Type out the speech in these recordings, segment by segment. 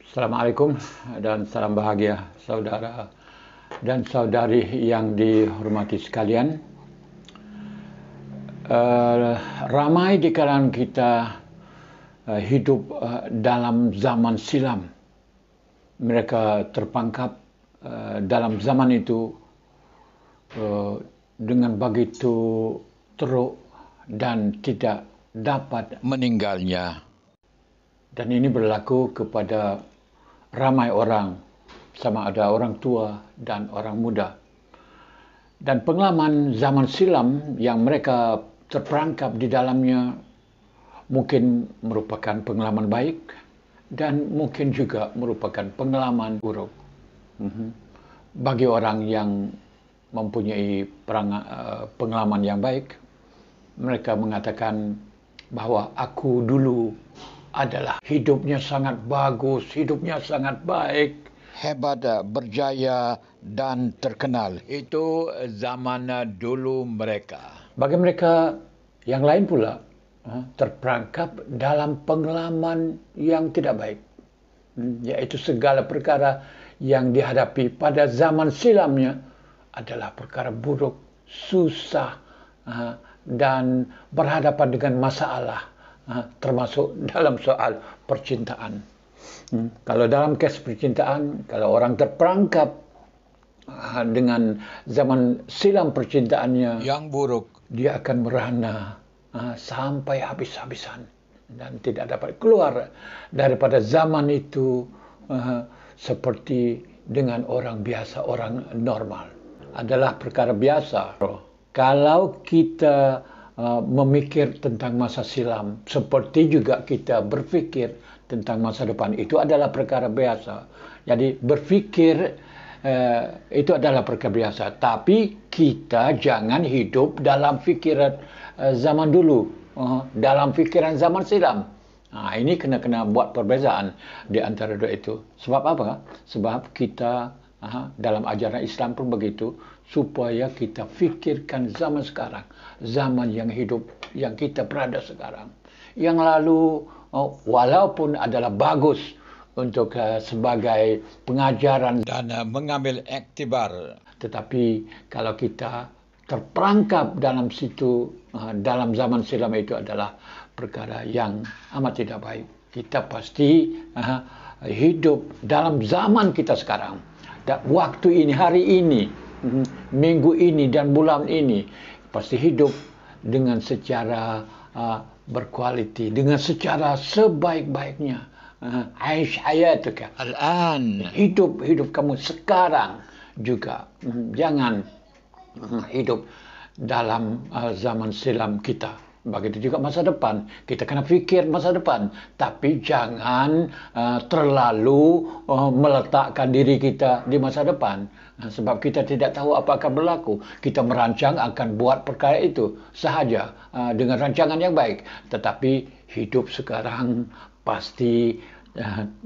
Assalamualaikum dan salam bahagia saudara dan saudari yang dihormati sekalian. Ramai di kalangan kita hidup dalam zaman silam. Mereka terperangkap dalam zaman itu dengan begitu teruk dan tidak dapat meninggalnya. Dan ini berlaku kepada ramai orang, sama ada orang tua dan orang muda. Dan pengalaman zaman silam yang mereka terperangkap di dalamnya mungkin merupakan pengalaman baik dan mungkin juga merupakan pengalaman buruk. Bagi orang yang mempunyai pengalaman yang baik, mereka mengatakan bahwa aku dulu adalah hidupnya sangat bagus, hidupnya sangat baik, hebat, berjaya dan terkenal. Itu zaman dulu mereka. Bagi mereka yang lain pula terperangkap dalam pengalaman yang tidak baik, yaitu segala perkara yang dihadapi pada zaman silamnya adalah perkara buruk, susah dan berhadapan dengan masalah. Termasuk dalam soal percintaan. Kalau dalam kes percintaan, kalau orang terperangkap dengan zaman silam percintaannya yang buruk, dia akan merana sampai habis-habisan dan tidak dapat keluar daripada zaman itu seperti dengan orang biasa, orang normal. Adalah perkara biasa. Kalau kita memikir tentang masa silam, seperti juga kita berfikir tentang masa depan, itu adalah perkara biasa. Jadi berfikir itu adalah perkara biasa, tapi kita jangan hidup dalam fikiran zaman dulu, dalam fikiran zaman silam. Ini kena buat perbezaan di antara dua itu. Sebab apa? Sebab kita dalam ajaran Islam pun begitu, supaya kita fikirkan zaman sekarang, zaman yang hidup, yang kita berada sekarang. Yang lalu walaupun adalah bagus untuk sebagai pengajaran dan mengambil iktibar, tetapi kalau kita terperangkap dalam situ, dalam zaman silam, itu adalah perkara yang amat tidak baik. Kita pasti hidup dalam zaman kita sekarang, dan waktu ini, hari ini, minggu ini dan bulan ini, pasti hidup dengan secara berkualiti, dengan secara sebaik-baiknya. Aish hayatuka al-an, hidup kamu sekarang juga. Jangan hidup dalam zaman silam kita. Begitu juga masa depan. Kita kena fikir masa depan, tapi jangan terlalu meletakkan diri kita di masa depan. Sebab kita tidak tahu apa akan berlaku. Kita merancang akan buat perkara itu sahaja dengan rancangan yang baik. Tetapi hidup sekarang pasti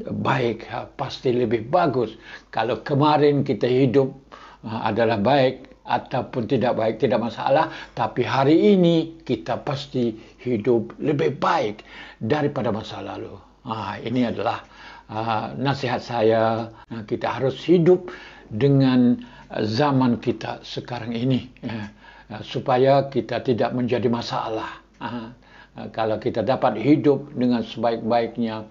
baik, pasti lebih bagus. Kalau kemarin kita hidup adalah baik ataupun tidak baik, tidak masalah. Tapi hari ini kita pasti hidup lebih baik daripada masa lalu. Ini adalah nasihat saya. Kita harus hidup dengan zaman kita sekarang ini, supaya kita tidak menjadi masalah. Kalau kita dapat hidup dengan sebaik-baiknya,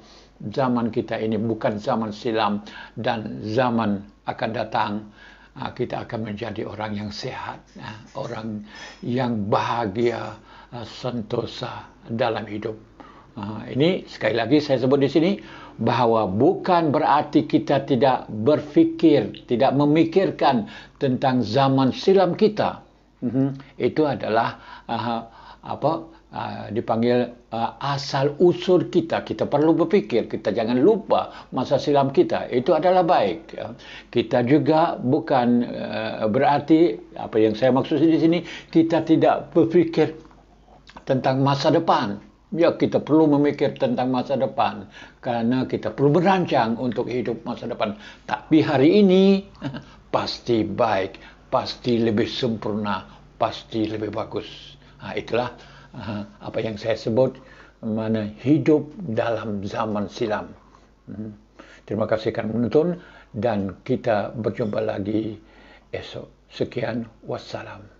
zaman kita ini bukan zaman silam, dan zaman akan datang kita akan menjadi orang yang sehat, orang yang bahagia, sentosa dalam hidup. Ini sekali lagi saya sebut di sini, bahawa bukan berarti kita tidak berfikir, tidak memikirkan tentang zaman silam kita. Itu adalah dipanggil asal usul kita. Kita perlu berfikir, kita jangan lupa masa silam kita. Itu adalah baik. Kita juga bukan berarti, apa yang saya maksud di sini, kita tidak berfikir tentang masa depan. Ya, kita perlu memikir tentang masa depan, karena kita perlu merancang untuk hidup masa depan. Tapi hari ini pasti baik, pasti lebih sempurna, pasti lebih bagus. Itulah apa yang saya sebut, mana hidup dalam zaman silam. Terima kasih kerana menonton dan kita berjumpa lagi esok. Sekian, wassalam.